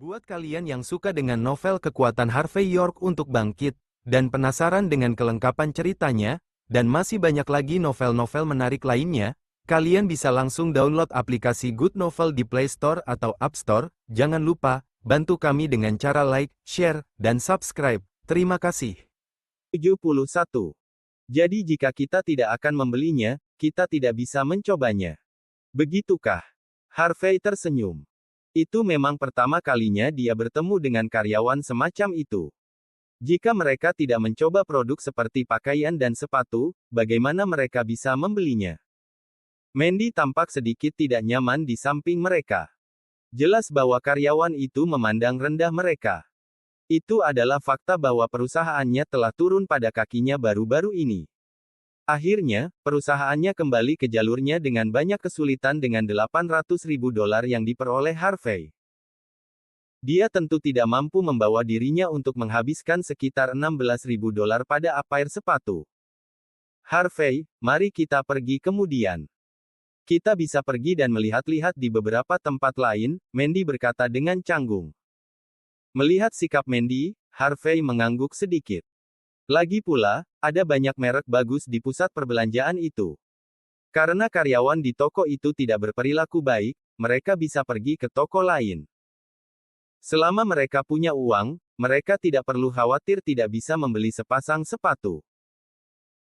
Buat kalian yang suka dengan novel kekuatan Harvey York untuk bangkit, dan penasaran dengan kelengkapan ceritanya, dan masih banyak lagi novel-novel menarik lainnya, kalian bisa langsung download aplikasi Good Novel di Play Store atau App Store. Jangan lupa, bantu kami dengan cara like, share, dan subscribe. Terima kasih. 71. Jadi jika kita tidak akan membelinya, kita tidak bisa mencobanya. Begitukah? Harvey tersenyum. Itu memang pertama kalinya dia bertemu dengan karyawan semacam itu. Jika mereka tidak mencoba produk seperti pakaian dan sepatu, bagaimana mereka bisa membelinya? Mandy tampak sedikit tidak nyaman di samping mereka. Jelas bahwa karyawan itu memandang rendah mereka. Itu adalah fakta bahwa perusahaannya telah turun pada kakinya baru-baru ini. Akhirnya, perusahaannya kembali ke jalurnya dengan banyak kesulitan dengan $800.000 yang diperoleh Harvey. Dia tentu tidak mampu membawa dirinya untuk menghabiskan sekitar $16.000 pada pair sepatu. Harvey, mari kita pergi kemudian. Kita bisa pergi dan melihat-lihat di beberapa tempat lain, Mandy berkata dengan canggung. Melihat sikap Mandy, Harvey mengangguk sedikit. Lagi pula, ada banyak merek bagus di pusat perbelanjaan itu. Karena karyawan di toko itu tidak berperilaku baik, mereka bisa pergi ke toko lain. Selama mereka punya uang, mereka tidak perlu khawatir tidak bisa membeli sepasang sepatu.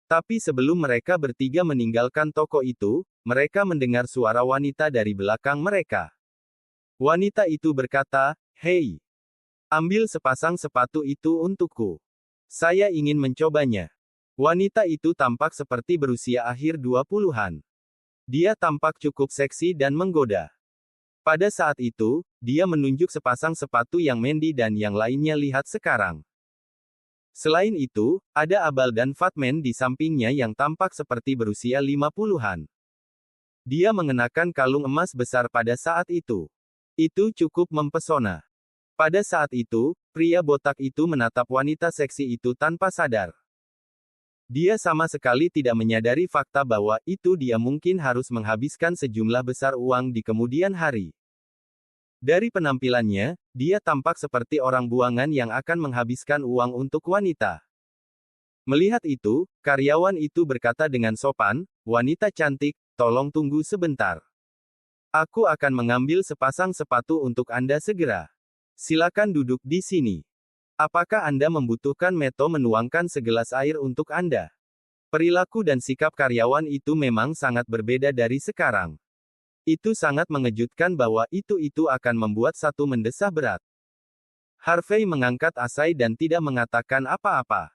Tapi sebelum mereka bertiga meninggalkan toko itu, mereka mendengar suara wanita dari belakang mereka. Wanita itu berkata, "Hei, ambil sepasang sepatu itu untukku. Saya ingin mencobanya." Wanita itu tampak seperti berusia akhir 20-an. Dia tampak cukup seksi dan menggoda. Pada saat itu, dia menunjuk sepasang sepatu yang Mandy dan yang lainnya lihat sekarang. Selain itu, ada Abal dan Fatman di sampingnya yang tampak seperti berusia 50-an. Dia mengenakan kalung emas besar pada saat itu. Itu cukup mempesona. Pada saat itu, pria botak itu menatap wanita seksi itu tanpa sadar. Dia sama sekali tidak menyadari fakta bahwa itu dia mungkin harus menghabiskan sejumlah besar uang di kemudian hari. Dari penampilannya, dia tampak seperti orang buangan yang akan menghabiskan uang untuk wanita. Melihat itu, karyawan itu berkata dengan sopan, "Wanita cantik, tolong tunggu sebentar. Aku akan mengambil sepasang sepatu untuk Anda segera. Silakan duduk di sini. Apakah Anda membutuhkan Meto menuangkan segelas air untuk Anda?" Perilaku dan sikap karyawan itu memang sangat berbeda dari sekarang. Itu sangat mengejutkan bahwa itu akan membuat satu mendesah berat. Harvey mengangkat asai dan tidak mengatakan apa-apa.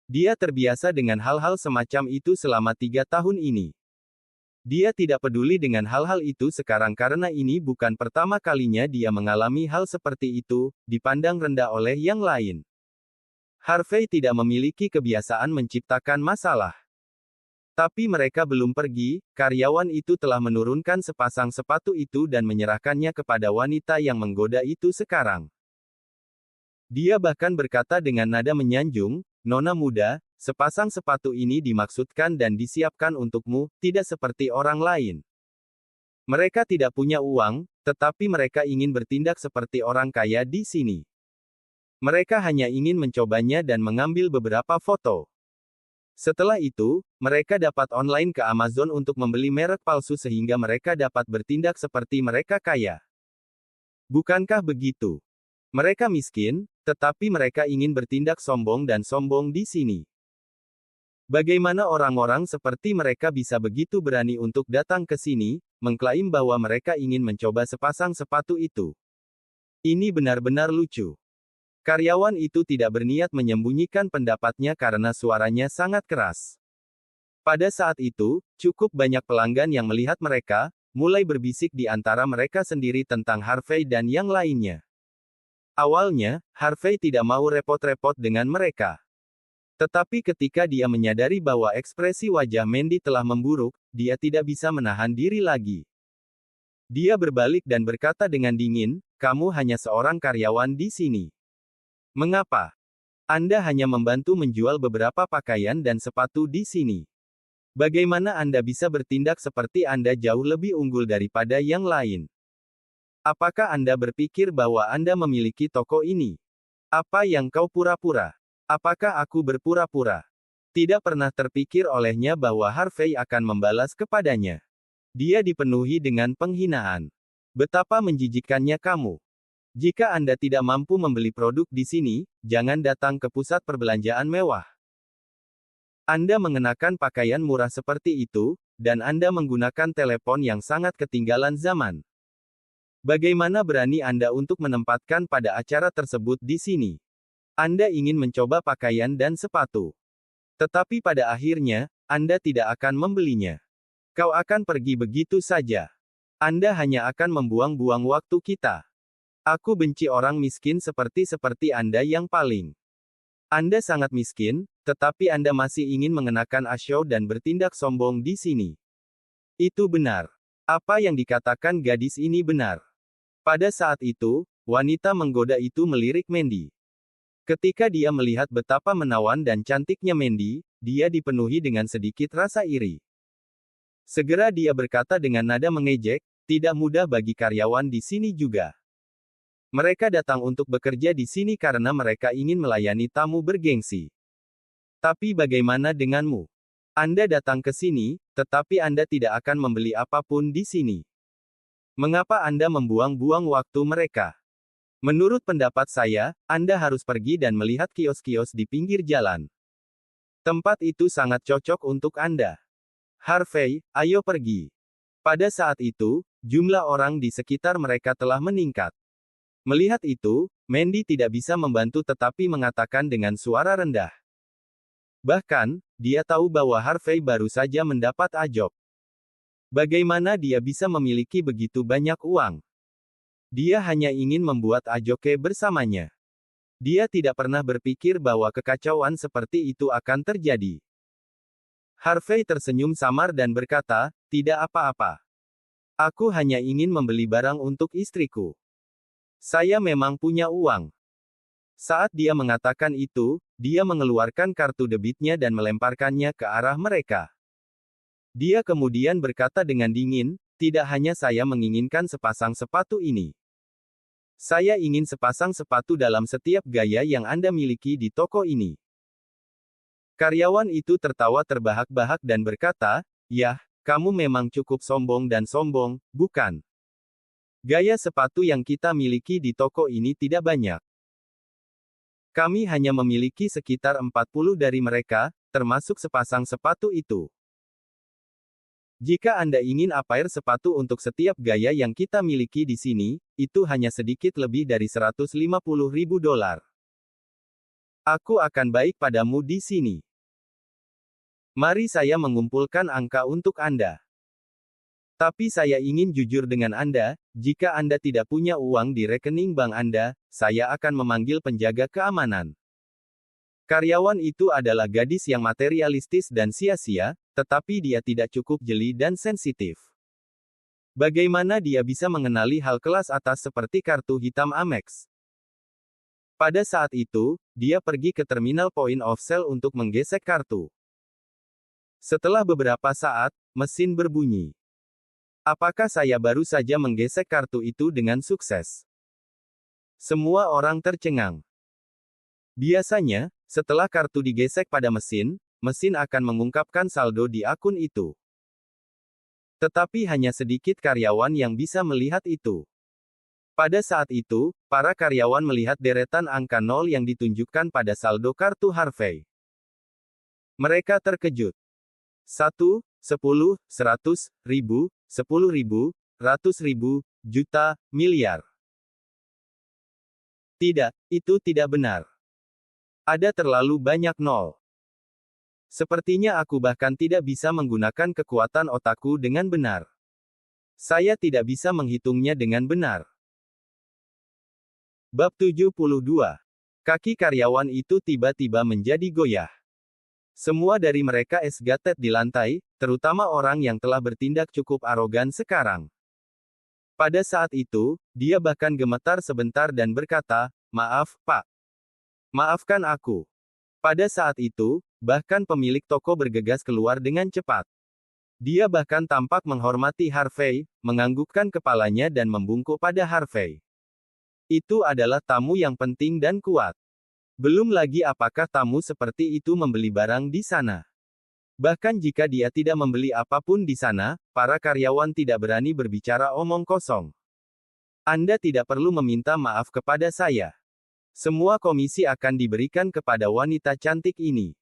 Dia terbiasa dengan hal-hal semacam itu selama 3 tahun ini. Dia tidak peduli dengan hal-hal itu sekarang karena ini bukan pertama kalinya dia mengalami hal seperti itu, dipandang rendah oleh yang lain. Harvey tidak memiliki kebiasaan menciptakan masalah. Tapi mereka belum pergi, karyawan itu telah menurunkan sepasang sepatu itu dan menyerahkannya kepada wanita yang menggoda itu sekarang. Dia bahkan berkata dengan nada menyanjung, "Nona muda, sepasang sepatu ini dimaksudkan dan disiapkan untukmu, tidak seperti orang lain. Mereka tidak punya uang, tetapi mereka ingin bertindak seperti orang kaya di sini. Mereka hanya ingin mencobanya dan mengambil beberapa foto. Setelah itu, mereka dapat online ke Amazon untuk membeli merek palsu sehingga mereka dapat bertindak seperti mereka kaya. Bukankah begitu? Mereka miskin, tetapi mereka ingin bertindak sombong dan sombong di sini. Bagaimana orang-orang seperti mereka bisa begitu berani untuk datang ke sini, mengklaim bahwa mereka ingin mencoba sepasang sepatu itu? Ini benar-benar lucu." Karyawan itu tidak berniat menyembunyikan pendapatnya karena suaranya sangat keras. Pada saat itu, cukup banyak pelanggan yang melihat mereka, mulai berbisik di antara mereka sendiri tentang Harvey dan yang lainnya. Awalnya, Harvey tidak mau repot-repot dengan mereka. Tetapi ketika dia menyadari bahwa ekspresi wajah Mandy telah memburuk, dia tidak bisa menahan diri lagi. Dia berbalik dan berkata dengan dingin, "Kamu hanya seorang karyawan di sini. Mengapa Anda hanya membantu menjual beberapa pakaian dan sepatu di sini? Bagaimana Anda bisa bertindak seperti Anda jauh lebih unggul daripada yang lain? Apakah Anda berpikir bahwa Anda memiliki toko ini? Apa yang kau pura-pura? Apakah aku berpura-pura? Tidak pernah terpikir olehnya bahwa Harvey akan membalas kepadanya. Dia dipenuhi dengan penghinaan. Betapa menjijikkannya kamu. Jika Anda tidak mampu membeli produk di sini, jangan datang ke pusat perbelanjaan mewah. Anda mengenakan pakaian murah seperti itu, dan Anda menggunakan telepon yang sangat ketinggalan zaman. Bagaimana berani Anda untuk menempatkan pada acara tersebut di sini? Anda ingin mencoba pakaian dan sepatu. Tetapi pada akhirnya, Anda tidak akan membelinya. Kau akan pergi begitu saja. Anda hanya akan membuang-buang waktu kita. Aku benci orang miskin seperti Anda yang paling. Anda sangat miskin, tetapi Anda masih ingin mengenakan asyo dan bertindak sombong di sini. Itu benar. Apa yang dikatakan gadis ini benar. Pada saat itu, wanita menggoda itu melirik Mandy. Ketika dia melihat betapa menawan dan cantiknya Mandy, dia dipenuhi dengan sedikit rasa iri. Segera dia berkata dengan nada mengejek, tidak mudah bagi karyawan di sini juga. Mereka datang untuk bekerja di sini karena mereka ingin melayani tamu bergengsi. Tapi bagaimana denganmu? Anda datang ke sini, tetapi Anda tidak akan membeli apapun di sini. Mengapa Anda membuang-buang waktu mereka? Menurut pendapat saya, Anda harus pergi dan melihat kios-kios di pinggir jalan. Tempat itu sangat cocok untuk Anda. Harvey, ayo pergi. Pada saat itu, jumlah orang di sekitar mereka telah meningkat. Melihat itu, Mandy tidak bisa membantu tetapi mengatakan dengan suara rendah. Bahkan, dia tahu bahwa Harvey baru saja mendapat ajok. Bagaimana dia bisa memiliki begitu banyak uang? Dia hanya ingin membuat Ajoke bersamanya. Dia tidak pernah berpikir bahwa kekacauan seperti itu akan terjadi. Harvey tersenyum samar dan berkata, tidak apa-apa. Aku hanya ingin membeli barang untuk istriku. Saya memang punya uang. Saat dia mengatakan itu, dia mengeluarkan kartu debitnya dan melemparkannya ke arah mereka. Dia kemudian berkata dengan dingin, tidak hanya saya menginginkan sepasang sepatu ini. Saya ingin sepasang sepatu dalam setiap gaya yang Anda miliki di toko ini. Karyawan itu tertawa terbahak-bahak dan berkata, yah, kamu memang cukup sombong dan sombong, bukan? Gaya sepatu yang kita miliki di toko ini tidak banyak. Kami hanya memiliki sekitar 40 dari mereka, termasuk sepasang sepatu itu. Jika Anda ingin pair sepatu untuk setiap gaya yang kita miliki di sini, itu hanya sedikit lebih dari $150.000. Aku akan baik padamu di sini. Mari saya mengumpulkan angka untuk Anda. Tapi saya ingin jujur dengan Anda, jika Anda tidak punya uang di rekening bank Anda, saya akan memanggil penjaga keamanan. Karyawan itu adalah gadis yang materialistis dan sia-sia, tetapi dia tidak cukup jeli dan sensitif. Bagaimana dia bisa mengenali hal kelas atas seperti kartu hitam Amex? Pada saat itu, dia pergi ke terminal point of sale untuk menggesek kartu. Setelah beberapa saat, mesin berbunyi. Apakah saya baru saja menggesek kartu itu dengan sukses? Semua orang tercengang. Biasanya, setelah kartu digesek pada mesin, mesin akan mengungkapkan saldo di akun itu. Tetapi hanya sedikit karyawan yang bisa melihat itu. Pada saat itu, para karyawan melihat deretan angka 0 yang ditunjukkan pada saldo kartu Harvey. Mereka terkejut. 1, 10, 100, 1000, 10.000, 100.000, juta, miliar. Tidak, itu tidak benar. Ada terlalu banyak nol. Sepertinya aku bahkan tidak bisa menggunakan kekuatan otakku dengan benar. Saya tidak bisa menghitungnya dengan benar. Bab 72. Kaki karyawan itu tiba-tiba menjadi goyah. Semua dari mereka esgatet di lantai, terutama orang yang telah bertindak cukup arogan sekarang. Pada saat itu, dia bahkan gemetar sebentar dan berkata, maaf, Pak. Maafkan aku. Pada saat itu, bahkan pemilik toko bergegas keluar dengan cepat. Dia bahkan tampak menghormati Harvey, menganggukkan kepalanya dan membungkuk pada Harvey. Itu adalah tamu yang penting dan kuat. Belum lagi apakah tamu seperti itu membeli barang di sana. Bahkan jika dia tidak membeli apapun di sana, para karyawan tidak berani berbicara omong kosong. Anda tidak perlu meminta maaf kepada saya. Semua komisi akan diberikan kepada wanita cantik ini.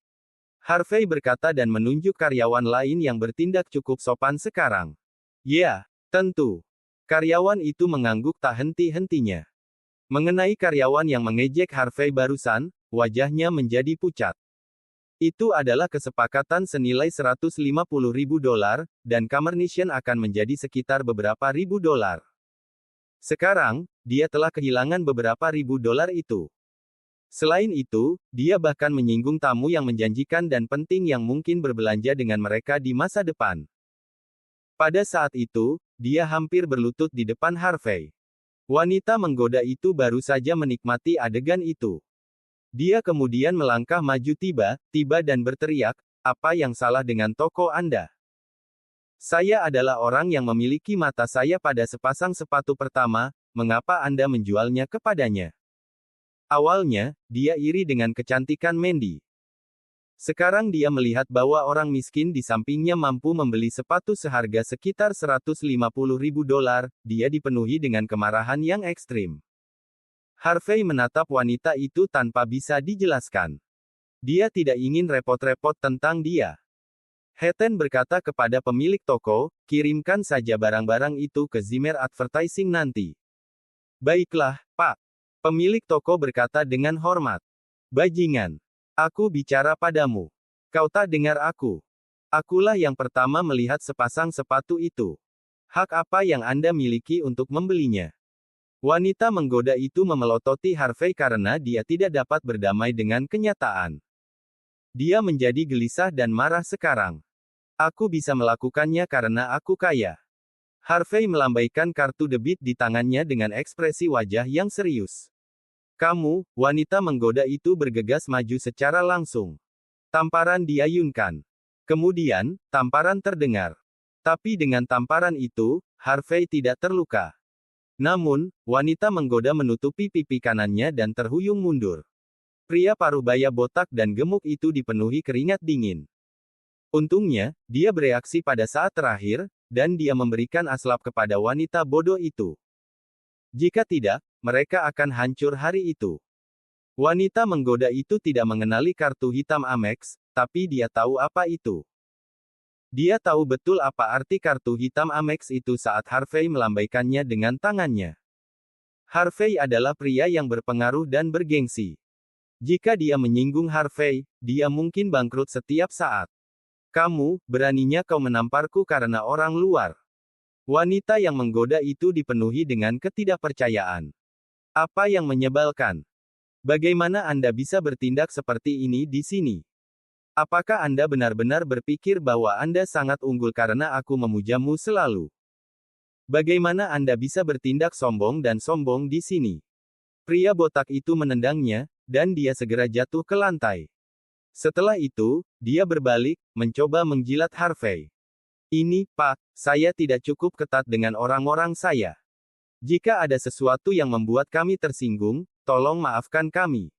Harvey berkata dan menunjuk karyawan lain yang bertindak cukup sopan sekarang. Ya, tentu. Karyawan itu mengangguk tak henti-hentinya. Mengenai karyawan yang mengejek Harvey barusan, wajahnya menjadi pucat. Itu adalah kesepakatan senilai $150.000, dan commission akan menjadi sekitar beberapa ribu dolar. Sekarang, dia telah kehilangan beberapa ribu dolar itu. Selain itu, dia bahkan menyinggung tamu yang menjanjikan dan penting yang mungkin berbelanja dengan mereka di masa depan. Pada saat itu, dia hampir berlutut di depan Harvey. Wanita menggoda itu baru saja menikmati adegan itu. Dia kemudian melangkah maju tiba-tiba dan berteriak, "Apa yang salah dengan toko Anda? Saya adalah orang yang memiliki mata saya pada sepasang sepatu pertama, mengapa Anda menjualnya kepadanya?" Awalnya, dia iri dengan kecantikan Mandy. Sekarang dia melihat bahwa orang miskin di sampingnya mampu membeli sepatu seharga sekitar $150.000, dia dipenuhi dengan kemarahan yang ekstrim. Harvey menatap wanita itu tanpa bisa dijelaskan. Dia tidak ingin repot-repot tentang dia. Heten berkata kepada pemilik toko, "Kirimkan saja barang-barang itu ke Zimmer Advertising nanti." "Baiklah, Pak." Pemilik toko berkata dengan hormat. "Bajingan. Aku bicara padamu. Kau tak dengar aku. Akulah yang pertama melihat sepasang sepatu itu. Hak apa yang Anda miliki untuk membelinya?" Wanita menggoda itu memelototi Harvey karena dia tidak dapat berdamai dengan kenyataan. Dia menjadi gelisah dan marah sekarang. "Aku bisa melakukannya karena aku kaya." Harvey melambaikan kartu debit di tangannya dengan ekspresi wajah yang serius. "Kamu," wanita menggoda itu bergegas maju secara langsung. Tamparan diayunkan. Kemudian, tamparan terdengar. Tapi dengan tamparan itu, Harvey tidak terluka. Namun, wanita menggoda menutupi pipi kanannya dan terhuyung mundur. Pria parubaya botak dan gemuk itu dipenuhi keringat dingin. Untungnya, dia bereaksi pada saat terakhir, dan dia memberikan aslap kepada wanita bodoh itu. Jika tidak, mereka akan hancur hari itu. Wanita menggoda itu tidak mengenali kartu hitam Amex, tapi dia tahu apa itu. Dia tahu betul apa arti kartu hitam Amex itu saat Harvey melambaikannya dengan tangannya. Harvey adalah pria yang berpengaruh dan bergengsi. Jika dia menyinggung Harvey, dia mungkin bangkrut setiap saat. "Kamu, beraninya kau menamparku karena orang luar." Wanita yang menggoda itu dipenuhi dengan ketidakpercayaan. "Apa yang menyebalkan? Bagaimana Anda bisa bertindak seperti ini di sini? Apakah Anda benar-benar berpikir bahwa Anda sangat unggul karena aku memujamu selalu? Bagaimana Anda bisa bertindak sombong dan sombong di sini?" Pria botak itu menendangnya, dan dia segera jatuh ke lantai. Setelah itu, dia berbalik, mencoba menjilat Harvey. "Ini, Pak, saya tidak cukup ketat dengan orang-orang saya. Jika ada sesuatu yang membuat kami tersinggung, tolong maafkan kami."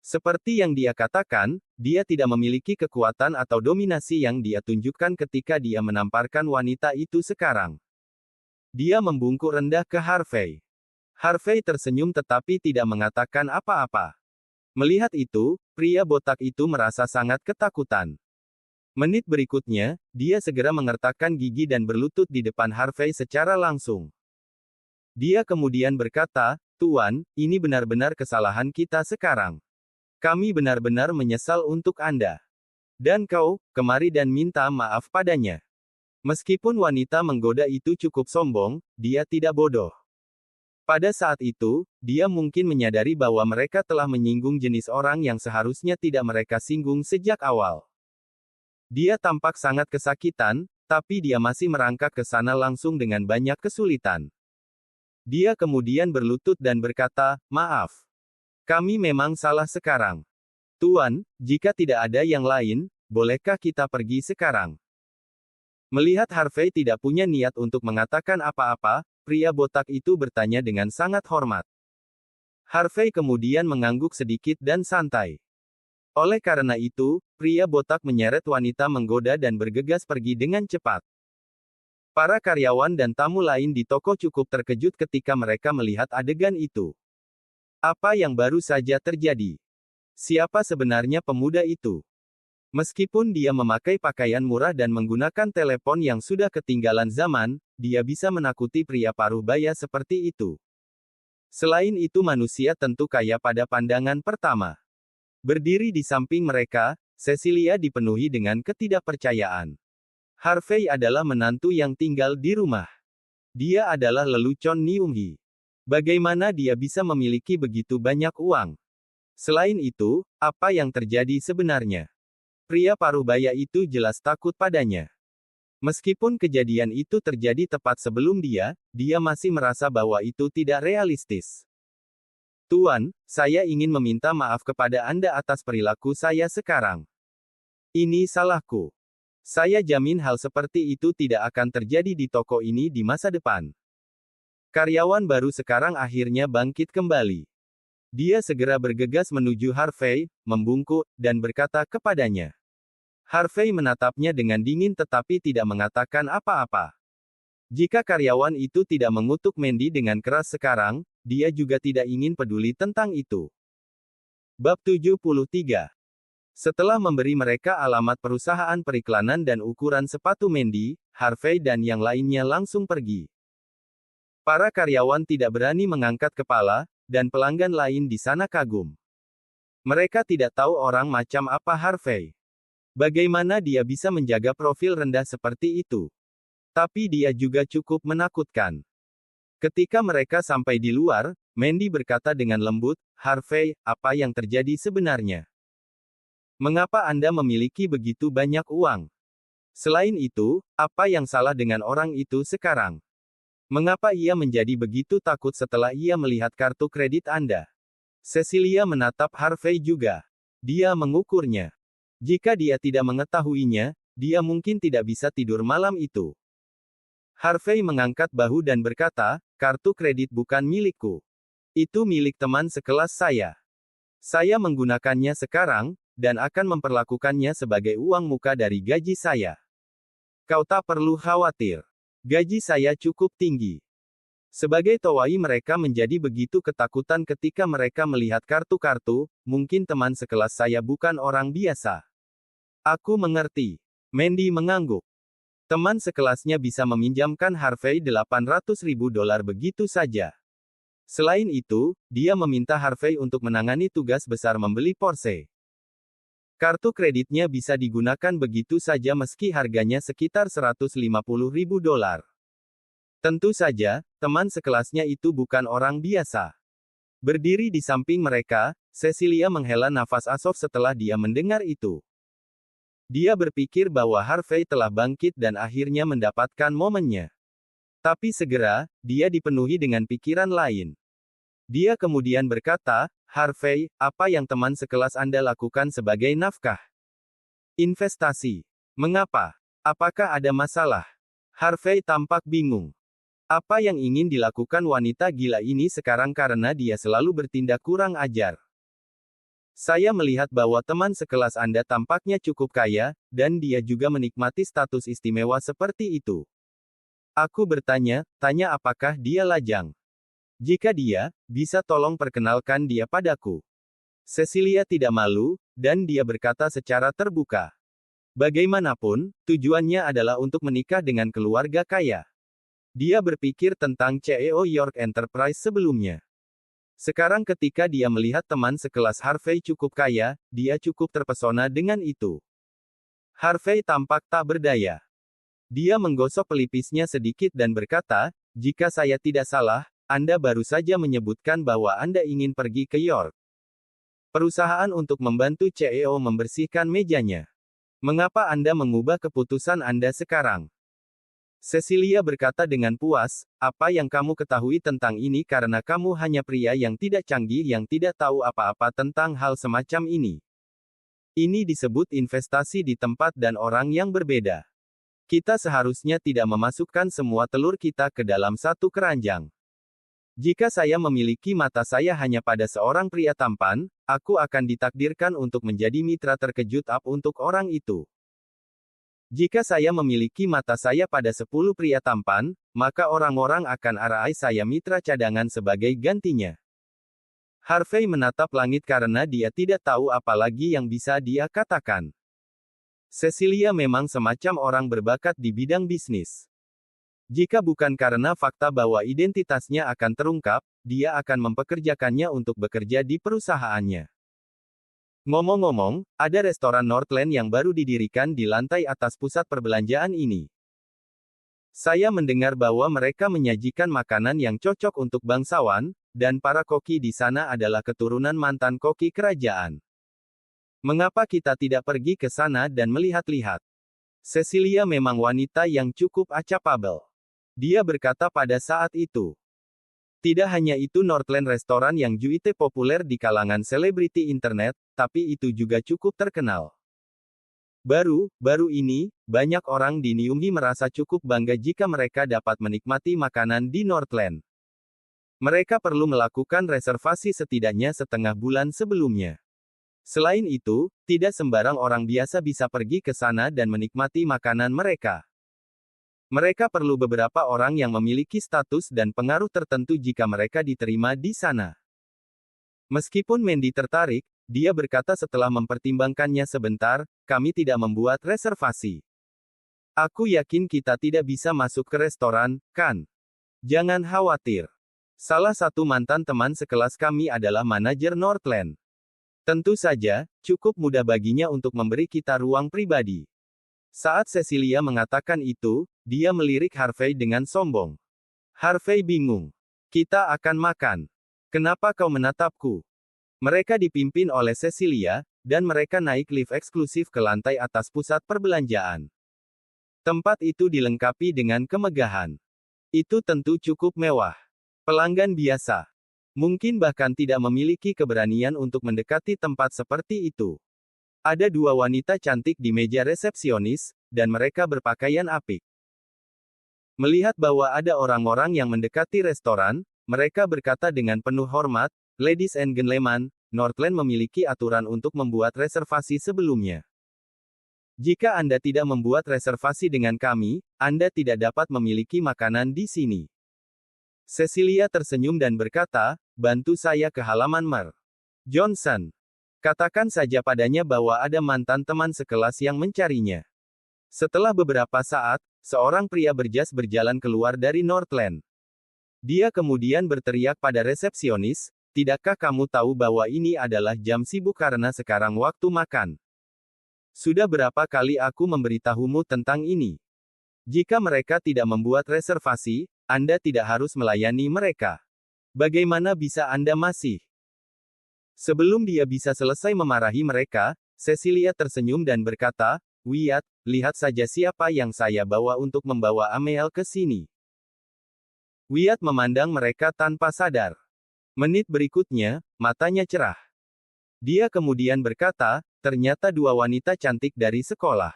Seperti yang dia katakan, dia tidak memiliki kekuatan atau dominasi yang dia tunjukkan ketika dia menamparkan wanita itu sekarang. Dia membungkuk rendah ke Harvey. Harvey tersenyum tetapi tidak mengatakan apa-apa. Melihat itu, pria botak itu merasa sangat ketakutan. Menit berikutnya, dia segera mengertakkan gigi dan berlutut di depan Harvey secara langsung. Dia kemudian berkata, "Tuan, ini benar-benar kesalahan kita sekarang. Kami benar-benar menyesal untuk Anda. Dan kau, kemari dan minta maaf padanya." Meskipun wanita menggoda itu cukup sombong, dia tidak bodoh. Pada saat itu, dia mungkin menyadari bahwa mereka telah menyinggung jenis orang yang seharusnya tidak mereka singgung sejak awal. Dia tampak sangat kesakitan, tapi dia masih merangkak ke sana langsung dengan banyak kesulitan. Dia kemudian berlutut dan berkata, "Maaf. Kami memang salah sekarang. Tuan, jika tidak ada yang lain, bolehkah kita pergi sekarang?" Melihat Harvey tidak punya niat untuk mengatakan apa-apa, pria botak itu bertanya dengan sangat hormat. Harvey kemudian mengangguk sedikit dan santai. Oleh karena itu, pria botak menyeret wanita menggoda dan bergegas pergi dengan cepat. Para karyawan dan tamu lain di toko cukup terkejut ketika mereka melihat adegan itu. Apa yang baru saja terjadi? Siapa sebenarnya pemuda itu? Meskipun dia memakai pakaian murah dan menggunakan telepon yang sudah ketinggalan zaman, dia bisa menakuti pria paruh baya seperti itu. Selain itu manusia tentu kaya pada pandangan pertama. Berdiri di samping mereka, Cecilia dipenuhi dengan ketidakpercayaan. Harvey adalah menantu yang tinggal di rumah. Dia adalah lelucon Niunghi. Bagaimana dia bisa memiliki begitu banyak uang? Selain itu, apa yang terjadi sebenarnya? Pria paruh baya itu jelas takut padanya. Meskipun kejadian itu terjadi tepat sebelum dia masih merasa bahwa itu tidak realistis. Tuan, saya ingin meminta maaf kepada Anda atas perilaku saya sekarang. Ini salahku. Saya jamin hal seperti itu tidak akan terjadi di toko ini di masa depan. Karyawan baru sekarang akhirnya bangkit kembali. Dia segera bergegas menuju Harvey, membungkuk, dan berkata kepadanya. Harvey menatapnya dengan dingin tetapi tidak mengatakan apa-apa. Jika karyawan itu tidak mengutuk Mandy dengan keras sekarang, dia juga tidak ingin peduli tentang itu. Bab 73. Setelah memberi mereka alamat perusahaan periklanan dan ukuran sepatu Mandy, Harvey dan yang lainnya langsung pergi. Para karyawan tidak berani mengangkat kepala, dan pelanggan lain di sana kagum. Mereka tidak tahu orang macam apa Harvey. Bagaimana dia bisa menjaga profil rendah seperti itu? Tapi dia juga cukup menakutkan. Ketika mereka sampai di luar, Mandy berkata dengan lembut, Harvey, apa yang terjadi sebenarnya? Mengapa Anda memiliki begitu banyak uang? Selain itu, apa yang salah dengan orang itu sekarang? Mengapa ia menjadi begitu takut setelah ia melihat kartu kredit Anda? Cecilia menatap Harvey juga. Dia mengukurnya. Jika dia tidak mengetahuinya, dia mungkin tidak bisa tidur malam itu. Harvey mengangkat bahu dan berkata, kartu kredit bukan milikku. Itu milik teman sekelas saya. Saya menggunakannya sekarang, dan akan memperlakukannya sebagai uang muka dari gaji saya. Kau tak perlu khawatir. Gaji saya cukup tinggi. Sebagai towai mereka menjadi begitu ketakutan ketika mereka melihat kartu-kartu, mungkin teman sekelas saya bukan orang biasa. Aku mengerti. Mandy mengangguk. Teman sekelasnya bisa meminjamkan Harvey $800.000 begitu saja. Selain itu, dia meminta Harvey untuk menangani tugas besar membeli Porsche. Kartu kreditnya bisa digunakan begitu saja meski harganya sekitar $150.000. Tentu saja, teman sekelasnya itu bukan orang biasa. Berdiri di samping mereka, Cecilia menghela nafas asuf setelah dia mendengar itu. Dia berpikir bahwa Harvey telah bangkit dan akhirnya mendapatkan momennya. Tapi segera, dia dipenuhi dengan pikiran lain. Dia kemudian berkata, Harvey, apa yang teman sekelas Anda lakukan sebagai nafkah? Investasi. Mengapa? Apakah ada masalah? Harvey tampak bingung. Apa yang ingin dilakukan wanita gila ini sekarang karena dia selalu bertindak kurang ajar? Saya melihat bahwa teman sekelas Anda tampaknya cukup kaya, dan dia juga menikmati status istimewa seperti itu. Aku bertanya, apakah dia lajang? Jika dia, bisa tolong perkenalkan dia padaku. Cecilia tidak malu, dan dia berkata secara terbuka. Bagaimanapun, tujuannya adalah untuk menikah dengan keluarga kaya. Dia berpikir tentang CEO York Enterprise sebelumnya. Sekarang ketika dia melihat teman sekelas Harvey cukup kaya, dia cukup terpesona dengan itu. Harvey tampak tak berdaya. Dia menggosok pelipisnya sedikit dan berkata, jika saya tidak salah, Anda baru saja menyebutkan bahwa Anda ingin pergi ke York. Perusahaan untuk membantu CEO membersihkan mejanya. Mengapa Anda mengubah keputusan Anda sekarang? Cecilia berkata dengan puas, apa yang kamu ketahui tentang ini karena kamu hanya pria yang tidak canggih yang tidak tahu apa-apa tentang hal semacam ini. Ini disebut investasi di tempat dan orang yang berbeda. Kita seharusnya tidak memasukkan semua telur kita ke dalam satu keranjang. Jika saya memiliki mata saya hanya pada seorang pria tampan, aku akan ditakdirkan untuk menjadi mitra terkejut untuk orang itu. Jika saya memiliki mata saya pada 10 pria tampan, maka orang-orang akan arai saya mitra cadangan sebagai gantinya. Harvey menatap langit karena dia tidak tahu apa lagi yang bisa dia katakan. Cecilia memang semacam orang berbakat di bidang bisnis. Jika bukan karena fakta bahwa identitasnya akan terungkap, dia akan mempekerjakannya untuk bekerja di perusahaannya. Ngomong-ngomong, ada restoran Northland yang baru didirikan di lantai atas pusat perbelanjaan ini. Saya mendengar bahwa mereka menyajikan makanan yang cocok untuk bangsawan, dan para koki di sana adalah keturunan mantan koki kerajaan. Mengapa kita tidak pergi ke sana dan melihat-lihat? Cecilia memang wanita yang cukup capable. Dia berkata pada saat itu. Tidak hanya itu, Northland restoran yang juite populer di kalangan selebriti internet, tapi itu juga cukup terkenal. Baru ini, banyak orang di Niumi merasa cukup bangga jika mereka dapat menikmati makanan di Northland. Mereka perlu melakukan reservasi setidaknya setengah bulan sebelumnya. Selain itu, tidak sembarang orang biasa bisa pergi ke sana dan menikmati makanan mereka. Mereka perlu beberapa orang yang memiliki status dan pengaruh tertentu jika mereka diterima di sana. Meskipun Mandy tertarik, dia berkata setelah mempertimbangkannya sebentar, kami tidak membuat reservasi. Aku yakin kita tidak bisa masuk ke restoran, kan? Jangan khawatir. Salah satu mantan teman sekelas kami adalah manajer Northland. Tentu saja, cukup mudah baginya untuk memberi kita ruang pribadi. Saat Cecilia mengatakan itu, dia melirik Harvey dengan sombong. Harvey bingung. Kita akan makan. Kenapa kau menatapku? Mereka dipimpin oleh Cecilia, dan mereka naik lift eksklusif ke lantai atas pusat perbelanjaan. Tempat itu dilengkapi dengan kemegahan. Itu tentu cukup mewah. Pelanggan biasa mungkin bahkan tidak memiliki keberanian untuk mendekati tempat seperti itu. Ada dua wanita cantik di meja resepsionis, dan mereka berpakaian apik. Melihat bahwa ada orang-orang yang mendekati restoran, mereka berkata dengan penuh hormat, "Ladies and gentlemen, Northland memiliki aturan untuk membuat reservasi sebelumnya. Jika Anda tidak membuat reservasi dengan kami, Anda tidak dapat memiliki makanan di sini." Cecilia tersenyum dan berkata, "Bantu saya ke halaman Mer. Johnson. Katakan saja padanya bahwa ada mantan teman sekelas yang mencarinya." Setelah beberapa saat, seorang pria berjas berjalan keluar dari Northland. Dia kemudian berteriak pada resepsionis, "Tidakkah kamu tahu bahwa ini adalah jam sibuk karena sekarang waktu makan? Sudah berapa kali aku memberitahumu tentang ini? Jika mereka tidak membuat reservasi, Anda tidak harus melayani mereka. Bagaimana bisa Anda masih?" Sebelum dia bisa selesai memarahi mereka, Cecilia tersenyum dan berkata, "Wyatt, lihat saja siapa yang saya bawa untuk membawa Amel ke sini." Wyatt memandang mereka tanpa sadar. Menit berikutnya, matanya cerah. Dia kemudian berkata, "Ternyata dua wanita cantik dari sekolah.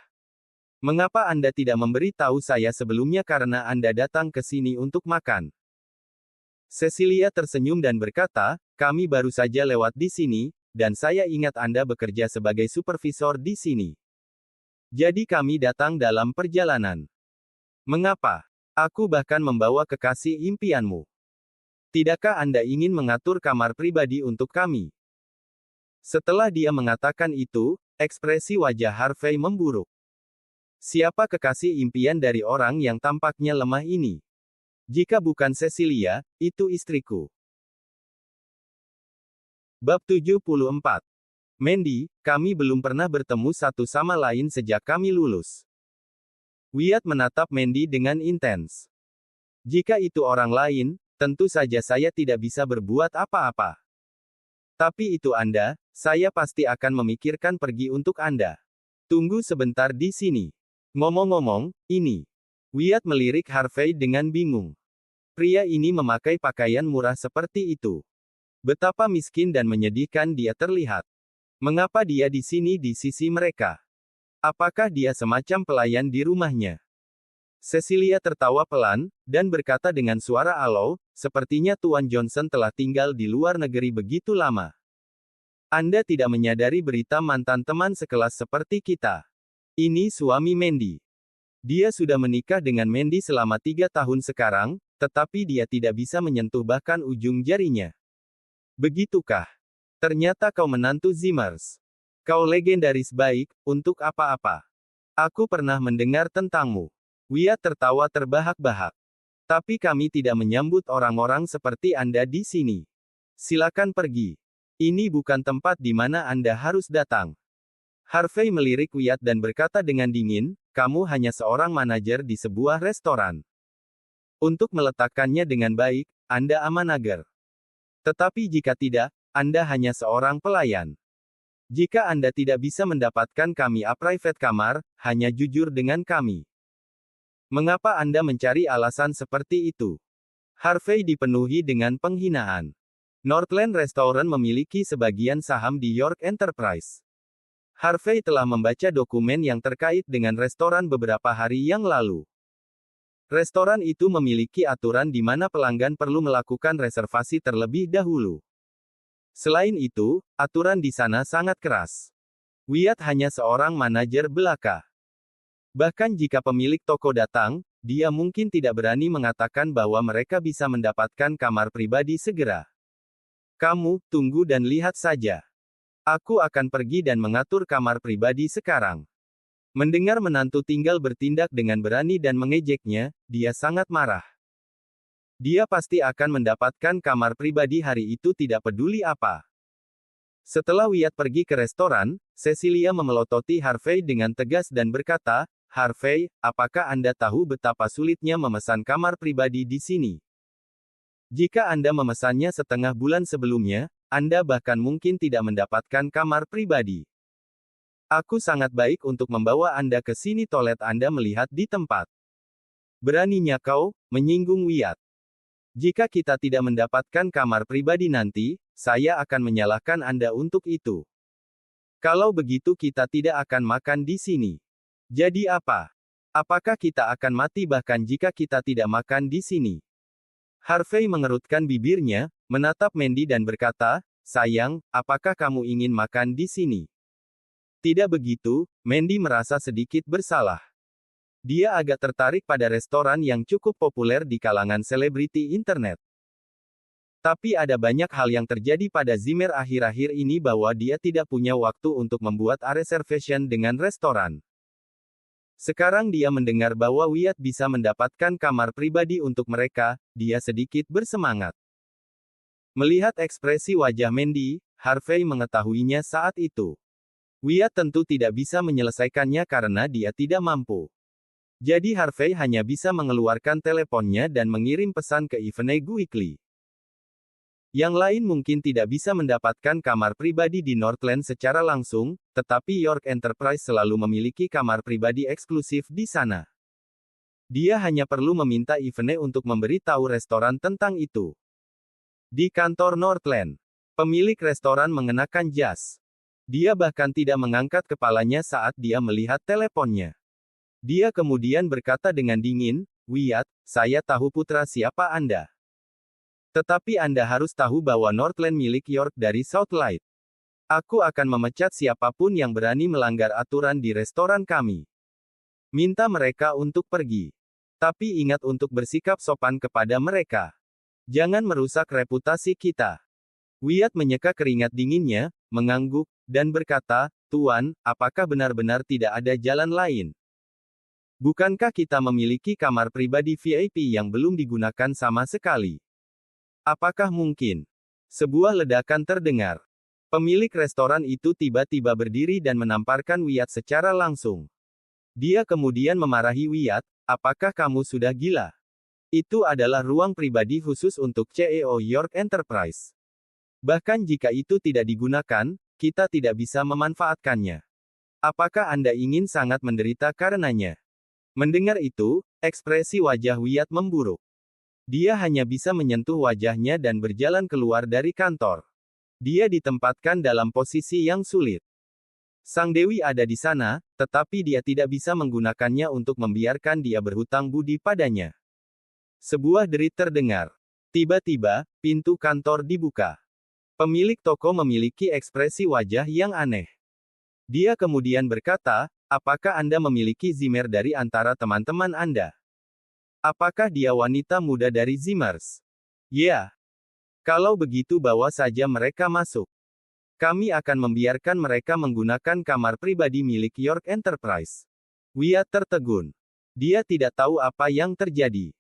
Mengapa Anda tidak memberi tahu saya sebelumnya karena Anda datang ke sini untuk makan?" Cecilia tersenyum dan berkata, "Kami baru saja lewat di sini, dan saya ingat Anda bekerja sebagai supervisor di sini. Jadi kami datang dalam perjalanan. Mengapa? Aku bahkan membawa kekasih impianmu. Tidakkah Anda ingin mengatur kamar pribadi untuk kami?" Setelah dia mengatakan itu, ekspresi wajah Harvey memburuk. Siapa kekasih impian dari orang yang tampaknya lemah ini? Jika bukan Cecilia, itu istriku. Bab 74. Mandy, kami belum pernah bertemu satu sama lain sejak kami lulus. Wyatt menatap Mandy dengan intens. Jika itu orang lain, tentu saja saya tidak bisa berbuat apa-apa. Tapi itu Anda, saya pasti akan memikirkan pergi untuk Anda. Tunggu sebentar di sini. Ngomong-ngomong, ini. Wyatt melirik Harvey dengan bingung. Pria ini memakai pakaian murah seperti itu. Betapa miskin dan menyedihkan dia terlihat. Mengapa dia di sini di sisi mereka? Apakah dia semacam pelayan di rumahnya? Cecilia tertawa pelan, dan berkata dengan suara alau, sepertinya Tuan Johnson telah tinggal di luar negeri begitu lama. Anda tidak menyadari berita mantan teman sekelas seperti kita. Ini suami Mandy. Dia sudah menikah dengan Mandy selama 3 tahun sekarang, tetapi dia tidak bisa menyentuh bahkan ujung jarinya. Begitukah? Ternyata kau menantu Zimmers. Kau legendaris baik, untuk apa-apa. Aku pernah mendengar tentangmu. Wyatt tertawa terbahak-bahak. Tapi kami tidak menyambut orang-orang seperti Anda di sini. Silakan pergi. Ini bukan tempat di mana Anda harus datang. Harvey melirik Wyatt dan berkata dengan dingin, kamu hanya seorang manajer di sebuah restoran. Untuk meletakkannya dengan baik, Anda manager. Tetapi jika tidak, Anda hanya seorang pelayan. Jika Anda tidak bisa mendapatkan kami a private kamar, hanya jujur dengan kami. Mengapa Anda mencari alasan seperti itu? Harvey dipenuhi dengan penghinaan. Northland Restaurant memiliki sebagian saham di York Enterprise. Harvey telah membaca dokumen yang terkait dengan restoran beberapa hari yang lalu. Restoran itu memiliki aturan di mana pelanggan perlu melakukan reservasi terlebih dahulu. Selain itu, aturan di sana sangat keras. Wyatt hanya seorang manajer belaka. Bahkan jika pemilik toko datang, dia mungkin tidak berani mengatakan bahwa mereka bisa mendapatkan kamar pribadi segera. Kamu, tunggu dan lihat saja. Aku akan pergi dan mengatur kamar pribadi sekarang. Mendengar menantu tinggal bertindak dengan berani dan mengejeknya, dia sangat marah. Dia pasti akan mendapatkan kamar pribadi hari itu tidak peduli apa. Setelah Wyatt pergi ke restoran, Cecilia memelototi Harvey dengan tegas dan berkata, Harvey, apakah Anda tahu betapa sulitnya memesan kamar pribadi di sini? Jika Anda memesannya setengah bulan sebelumnya, Anda bahkan mungkin tidak mendapatkan kamar pribadi. Aku sangat baik untuk membawa Anda ke sini toilet Anda melihat di tempat. Beraninya kau, menyinggung Wyatt. Jika kita tidak mendapatkan kamar pribadi nanti, saya akan menyalahkan Anda untuk itu. Kalau begitu kita tidak akan makan di sini. Jadi apa? Apakah kita akan mati bahkan jika kita tidak makan di sini? Harvey mengerutkan bibirnya, menatap Mandy dan berkata, sayang, apakah kamu ingin makan di sini? Tidak begitu, Mandy merasa sedikit bersalah. Dia agak tertarik pada restoran yang cukup populer di kalangan selebriti internet. Tapi ada banyak hal yang terjadi pada Zimmer akhir-akhir ini bahwa dia tidak punya waktu untuk membuat a reservation dengan restoran. Sekarang dia mendengar bahwa Wyatt bisa mendapatkan kamar pribadi untuk mereka, dia sedikit bersemangat. Melihat ekspresi wajah Mandy, Harvey mengetahuinya saat itu. Wyatt tentu tidak bisa menyelesaikannya karena dia tidak mampu. Jadi Harvey hanya bisa mengeluarkan teleponnya dan mengirim pesan ke Yvonne Weekly. Yang lain mungkin tidak bisa mendapatkan kamar pribadi di Northland secara langsung, tetapi York Enterprise selalu memiliki kamar pribadi eksklusif di sana. Dia hanya perlu meminta Yvonne untuk memberi tahu restoran tentang itu. Di kantor Northland, pemilik restoran mengenakan jas. Dia bahkan tidak mengangkat kepalanya saat dia melihat teleponnya. Dia kemudian berkata dengan dingin, Wyatt, saya tahu putra siapa Anda. Tetapi Anda harus tahu bahwa Northland milik York dari Southlight. Aku akan memecat siapapun yang berani melanggar aturan di restoran kami. Minta mereka untuk pergi. Tapi ingat untuk bersikap sopan kepada mereka. Jangan merusak reputasi kita. Wyatt menyeka keringat dinginnya, mengangguk, dan berkata, Tuan, apakah benar-benar tidak ada jalan lain? Bukankah kita memiliki kamar pribadi VIP yang belum digunakan sama sekali? Apakah mungkin? Sebuah ledakan terdengar. Pemilik restoran itu tiba-tiba berdiri dan menamparkan Wyatt secara langsung. Dia kemudian memarahi Wyatt, apakah kamu sudah gila? Itu adalah ruang pribadi khusus untuk CEO York Enterprise. Bahkan jika itu tidak digunakan, kita tidak bisa memanfaatkannya. Apakah Anda ingin sangat menderita karenanya? Mendengar itu, ekspresi wajah Wyatt memburuk. Dia hanya bisa menyentuh wajahnya dan berjalan keluar dari kantor. Dia ditempatkan dalam posisi yang sulit. Sang Dewi ada di sana, tetapi dia tidak bisa menggunakannya untuk membiarkan dia berhutang budi padanya. Sebuah derit terdengar. Tiba-tiba, pintu kantor dibuka. Pemilik toko memiliki ekspresi wajah yang aneh. Dia kemudian berkata, apakah Anda memiliki Zimmer dari antara teman-teman Anda? Apakah dia wanita muda dari Zimmers? Ya. Kalau begitu bawa saja mereka masuk. Kami akan membiarkan mereka menggunakan kamar pribadi milik York Enterprise. Wyatt tertegun. Dia tidak tahu apa yang terjadi.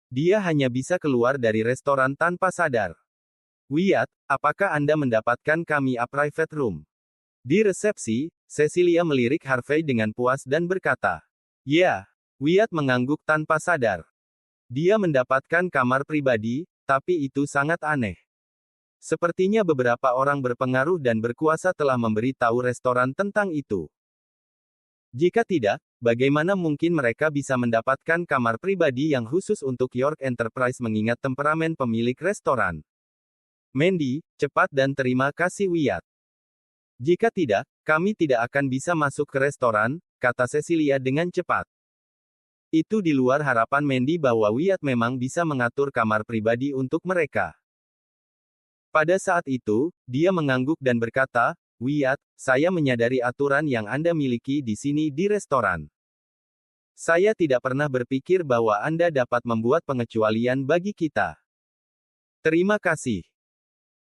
Dia hanya bisa keluar dari restoran tanpa sadar. Wyatt, apakah Anda mendapatkan kami a private room? Di resepsi, Cecilia melirik Harvey dengan puas dan berkata, ya. Wyatt mengangguk tanpa sadar. Dia mendapatkan kamar pribadi, tapi itu sangat aneh. Sepertinya beberapa orang berpengaruh dan berkuasa telah memberi tahu restoran tentang itu. Jika tidak, bagaimana mungkin mereka bisa mendapatkan kamar pribadi yang khusus untuk York Enterprise mengingat temperamen pemilik restoran? Mandy, cepat dan terima kasih Wyatt. Jika tidak, kami tidak akan bisa masuk ke restoran, kata Cecilia dengan cepat. Itu di luar harapan Mandy bahwa Wyatt memang bisa mengatur kamar pribadi untuk mereka. Pada saat itu, dia mengangguk dan berkata, Wyatt, saya menyadari aturan yang Anda miliki di sini di restoran. Saya tidak pernah berpikir bahwa Anda dapat membuat pengecualian bagi kita. Terima kasih.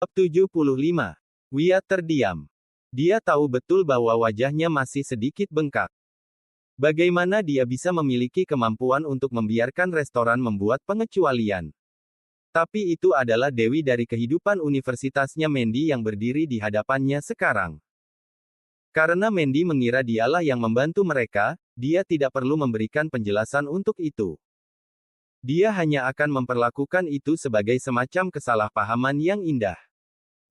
Bab 75. Wyatt terdiam. Dia tahu betul bahwa wajahnya masih sedikit bengkak. Bagaimana dia bisa memiliki kemampuan untuk membiarkan restoran membuat pengecualian? Tapi itu adalah dewi dari kehidupan universitasnya Mandy yang berdiri di hadapannya sekarang. Karena Mandy mengira dialah yang membantu mereka, dia tidak perlu memberikan penjelasan untuk itu. Dia hanya akan memperlakukan itu sebagai semacam kesalahpahaman yang indah.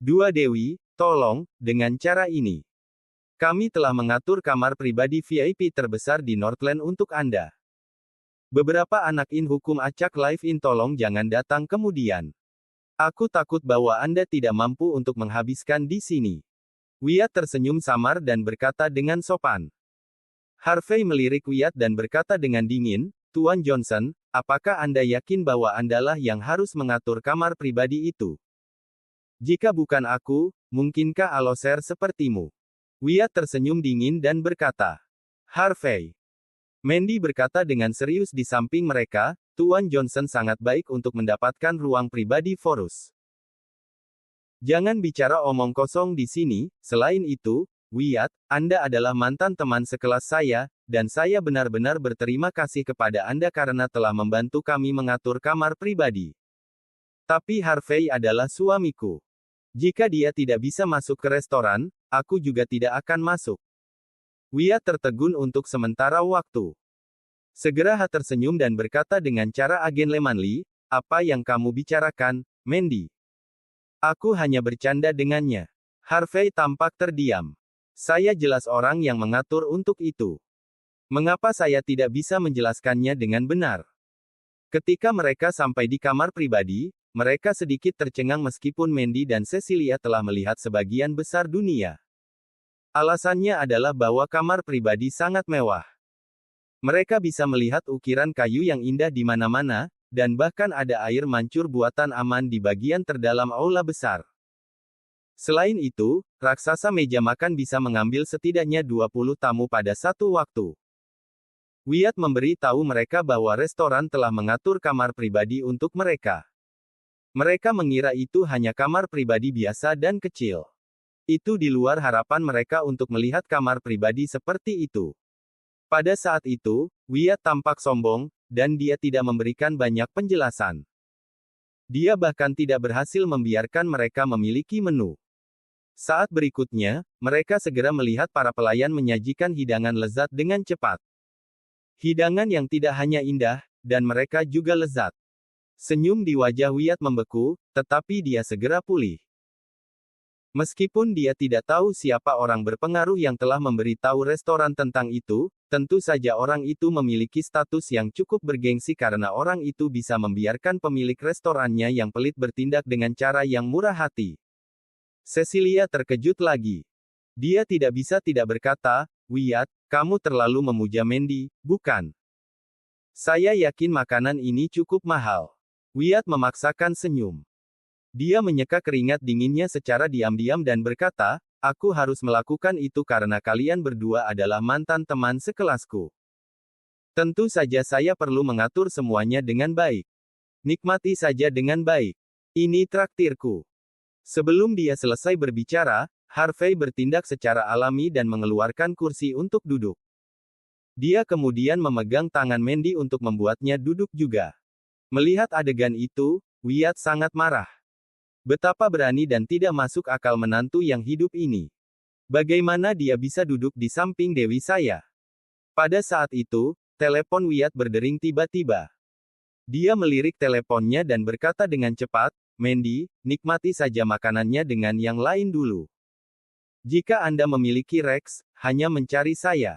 Dua dewi, tolong, dengan cara ini. Kami telah mengatur kamar pribadi VIP terbesar di Northland untuk Anda. Beberapa anak in hukum acak live in tolong jangan datang kemudian. Aku takut bahwa Anda tidak mampu untuk menghabiskan di sini. Wyatt tersenyum samar dan berkata dengan sopan. Harvey melirik Wyatt dan berkata dengan dingin, Tuan Johnson, apakah Anda yakin bahwa Andalah yang harus mengatur kamar pribadi itu? Jika bukan aku, mungkinkah Aloser sepertimu? Wyatt tersenyum dingin dan berkata, Harvey. Mandy berkata dengan serius di samping mereka, Tuan Johnson sangat baik untuk mendapatkan ruang pribadi Forus. Jangan bicara omong kosong di sini, selain itu, Wyatt, Anda adalah mantan teman sekelas saya, dan saya benar-benar berterima kasih kepada Anda karena telah membantu kami mengatur kamar pribadi. Tapi Harvey adalah suamiku. Jika dia tidak bisa masuk ke restoran, aku juga tidak akan masuk. Wyatt tertegun untuk sementara waktu. Segera tersenyum dan berkata dengan cara agen Lemanli, apa yang kamu bicarakan, Mandy? Aku hanya bercanda dengannya. Harvey tampak terdiam. Saya jelas orang yang mengatur untuk itu. Mengapa saya tidak bisa menjelaskannya dengan benar? Ketika mereka sampai di kamar pribadi, mereka sedikit tercengang meskipun Mandy dan Cecilia telah melihat sebagian besar dunia. Alasannya adalah bahwa kamar pribadi sangat mewah. Mereka bisa melihat ukiran kayu yang indah di mana-mana, dan bahkan ada air mancur buatan aman di bagian terdalam aula besar. Selain itu, raksasa meja makan bisa mengambil setidaknya 20 tamu pada satu waktu. Wyatt memberi tahu mereka bahwa restoran telah mengatur kamar pribadi untuk mereka. Mereka mengira itu hanya kamar pribadi biasa dan kecil. Itu di luar harapan mereka untuk melihat kamar pribadi seperti itu. Pada saat itu, Wyatt tampak sombong, dan dia tidak memberikan banyak penjelasan. Dia bahkan tidak berhasil membiarkan mereka memiliki menu. Saat berikutnya, mereka segera melihat para pelayan menyajikan hidangan lezat dengan cepat. Hidangan yang tidak hanya indah, dan mereka juga lezat. Senyum di wajah Wyatt membeku, tetapi dia segera pulih. Meskipun dia tidak tahu siapa orang berpengaruh yang telah memberitahu restoran tentang itu, tentu saja orang itu memiliki status yang cukup bergengsi karena orang itu bisa membiarkan pemilik restorannya yang pelit bertindak dengan cara yang murah hati. Cecilia terkejut lagi. Dia tidak bisa tidak berkata, Wyatt, kamu terlalu memuja Mandy, bukan? Saya yakin makanan ini cukup mahal. Wyatt memaksakan senyum. Dia menyeka keringat dinginnya secara diam-diam dan berkata, aku harus melakukan itu karena kalian berdua adalah mantan teman sekelasku. Tentu saja saya perlu mengatur semuanya dengan baik. Nikmati saja dengan baik. Ini traktirku. Sebelum dia selesai berbicara, Harvey bertindak secara alami dan mengeluarkan kursi untuk duduk. Dia kemudian memegang tangan Mandy untuk membuatnya duduk juga. Melihat adegan itu, Wyatt sangat marah. Betapa berani dan tidak masuk akal menantu yang hidup ini. Bagaimana dia bisa duduk di samping Dewi saya? Pada saat itu, telepon Wyatt berdering tiba-tiba. Dia melirik teleponnya dan berkata dengan cepat, Mandy, nikmati saja makanannya dengan yang lain dulu. Jika Anda memiliki Rex, hanya mencari saya.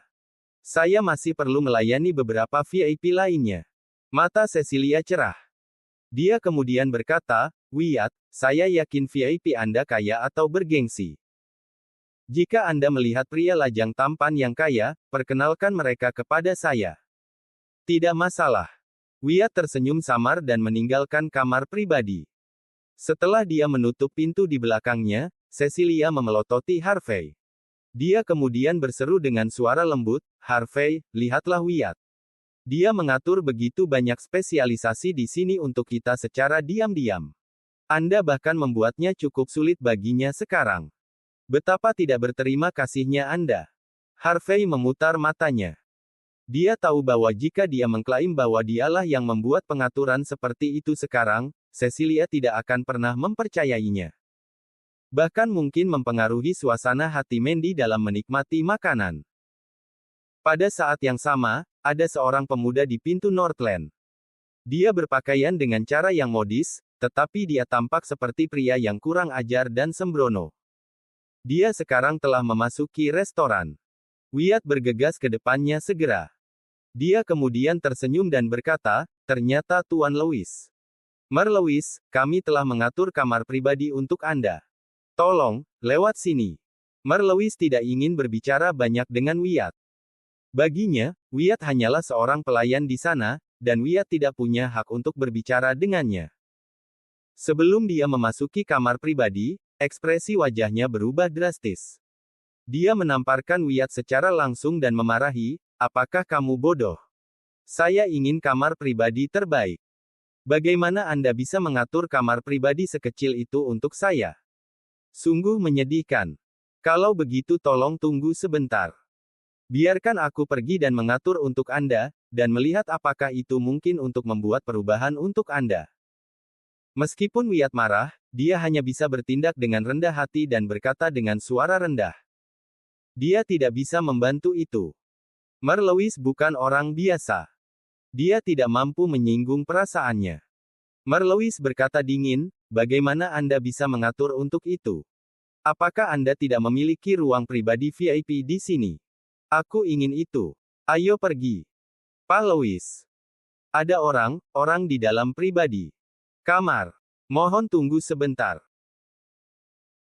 Saya masih perlu melayani beberapa VIP lainnya. Mata Cecilia cerah. Dia kemudian berkata, Wyatt, saya yakin VIP Anda kaya atau bergengsi. Jika Anda melihat pria lajang tampan yang kaya, perkenalkan mereka kepada saya. Tidak masalah. Wyatt tersenyum samar dan meninggalkan kamar pribadi. Setelah dia menutup pintu di belakangnya, Cecilia memelototi Harvey. Dia kemudian berseru dengan suara lembut, Harvey, lihatlah Wyatt. Dia mengatur begitu banyak spesialisasi di sini untuk kita secara diam-diam. Anda bahkan membuatnya cukup sulit baginya sekarang. Betapa tidak berterima kasihnya Anda. Harvey memutar matanya. Dia tahu bahwa jika dia mengklaim bahwa dialah yang membuat pengaturan seperti itu sekarang, Cecilia tidak akan pernah mempercayainya. Bahkan mungkin mempengaruhi suasana hati Mandy dalam menikmati makanan. Pada saat yang sama, ada seorang pemuda di pintu Northland. Dia berpakaian dengan cara yang modis, tetapi dia tampak seperti pria yang kurang ajar dan sembrono. Dia sekarang telah memasuki restoran. Wyatt bergegas ke depannya segera. Dia kemudian tersenyum dan berkata, ternyata Tuan Lewis. Mer Lewis, kami telah mengatur kamar pribadi untuk Anda. Tolong, lewat sini. Mer Lewis tidak ingin berbicara banyak dengan Wyatt. Baginya, Wyatt hanyalah seorang pelayan di sana, dan Wyatt tidak punya hak untuk berbicara dengannya. Sebelum dia memasuki kamar pribadi, ekspresi wajahnya berubah drastis. Dia menamparkan Wyatt secara langsung dan memarahi, apakah kamu bodoh? Saya ingin kamar pribadi terbaik. Bagaimana Anda bisa mengatur kamar pribadi sekecil itu untuk saya? Sungguh menyedihkan. Kalau begitu tolong tunggu sebentar. Biarkan aku pergi dan mengatur untuk Anda, dan melihat apakah itu mungkin untuk membuat perubahan untuk Anda. Meskipun Wyatt marah, dia hanya bisa bertindak dengan rendah hati dan berkata dengan suara rendah. Dia tidak bisa membantu itu. Mer Lewis bukan orang biasa. Dia tidak mampu menyinggung perasaannya. Mer Lewis berkata dingin, bagaimana Anda bisa mengatur untuk itu? Apakah Anda tidak memiliki ruang pribadi VIP di sini? Aku ingin itu. Ayo pergi. Pak Lewis. Ada orang di dalam pribadi. Kamar. Mohon tunggu sebentar.